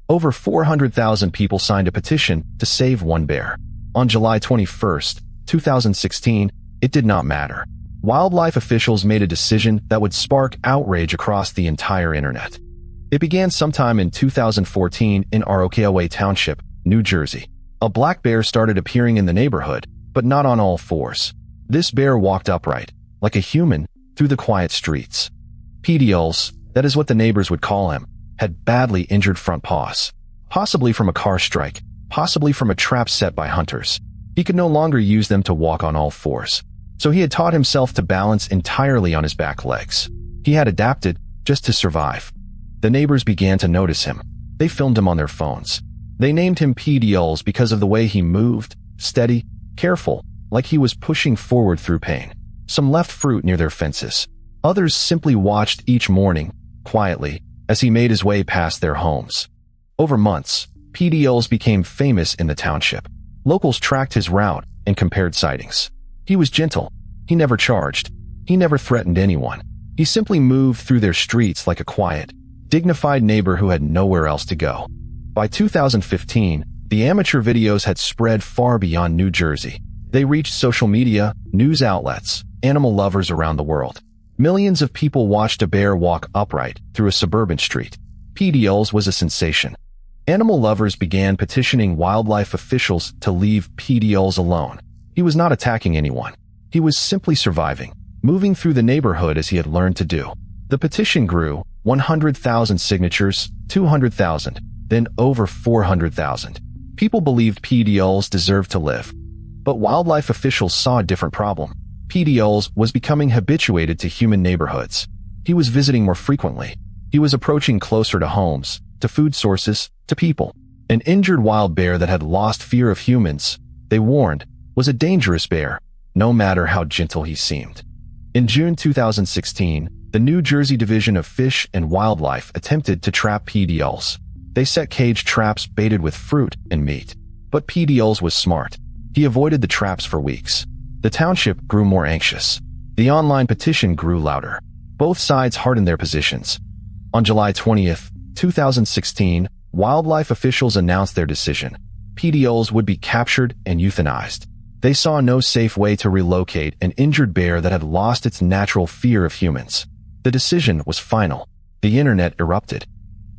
Over 400,000 people signed a petition to save one bear. On July 21, 2016, it did not matter. Wildlife officials made a decision that would spark outrage across the entire internet. It began sometime in 2014 in Iroquois Township, New Jersey. A black bear started appearing in the neighborhood, but not on all fours. This bear walked upright, like a human, through the quiet streets. PDLs, that is what the neighbors would call him, had badly injured front paws. Possibly from a car strike, possibly from a trap set by hunters. He could no longer use them to walk on all fours. So he had taught himself to balance entirely on his back legs. He had adapted just to survive. The neighbors began to notice him. They filmed him on their phones. They named him PDLs because of the way he moved, steady, careful, like he was pushing forward through pain. Some left fruit near their fences. Others simply watched each morning, quietly, as he made his way past their homes. Over months, PDLs became famous in the township. Locals tracked his route and compared sightings. He was gentle. He never charged. He never threatened anyone. He simply moved through their streets like a quiet, dignified neighbor who had nowhere else to go. By 2015, the amateur videos had spread far beyond New Jersey. They reached social media, news outlets, animal lovers around the world. Millions of people watched a bear walk upright through a suburban street. PDLs was a sensation. Animal lovers began petitioning wildlife officials to leave PDLs alone. He was not attacking anyone. He was simply surviving, moving through the neighborhood as he had learned to do. The petition grew, 100,000 signatures, 200,000, then over 400,000. People believed PDLs deserved to live. But wildlife officials saw a different problem. PDLs was becoming habituated to human neighborhoods. He was visiting more frequently. He was approaching closer to homes, to food sources, to people. An injured wild bear that had lost fear of humans, they warned, was a dangerous bear, no matter how gentle he seemed. In June 2016, the New Jersey Division of Fish and Wildlife attempted to trap PDLs. They set cage traps baited with fruit and meat. But PDLs was smart. He avoided the traps for weeks. The township grew more anxious. The online petition grew louder. Both sides hardened their positions. On July 20th, 2016, wildlife officials announced their decision. PDLs would be captured and euthanized. They saw no safe way to relocate an injured bear that had lost its natural fear of humans. The decision was final. The internet erupted.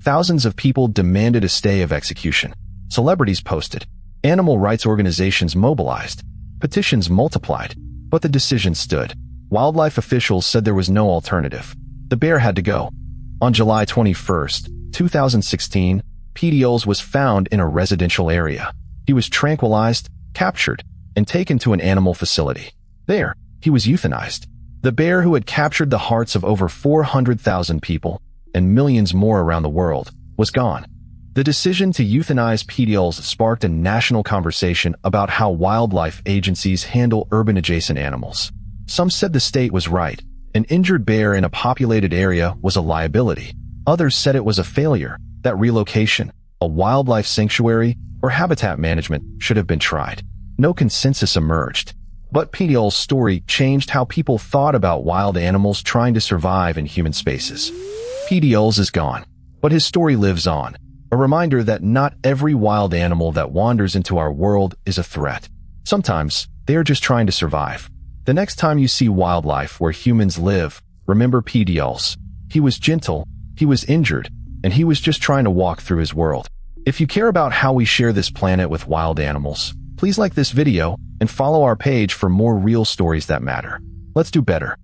Thousands of people demanded a stay of execution. Celebrities posted. Animal rights organizations mobilized. Petitions multiplied. But the decision stood. Wildlife officials said there was no alternative. The bear had to go. On July 21st, 2016, PDLs was found in a residential area. He was tranquilized, captured, and taken to an animal facility. There, he was euthanized. The bear who had captured the hearts of over 400,000 people, and millions more around the world, was gone. The decision to euthanize PDLs sparked a national conversation about how wildlife agencies handle urban-adjacent animals. Some said the state was right. An injured bear in a populated area was a liability. Others said it was a failure, that relocation, a wildlife sanctuary, or habitat management should have been tried. No consensus emerged. But PDL's story changed how people thought about wild animals trying to survive in human spaces. PDLs is gone, but his story lives on. A reminder that not every wild animal that wanders into our world is a threat. Sometimes, they are just trying to survive. The next time you see wildlife where humans live, remember PDLs. He was gentle, he was injured, and he was just trying to walk through his world. If you care about how we share this planet with wild animals, please like this video and follow our page for more real stories that matter. Let's do better.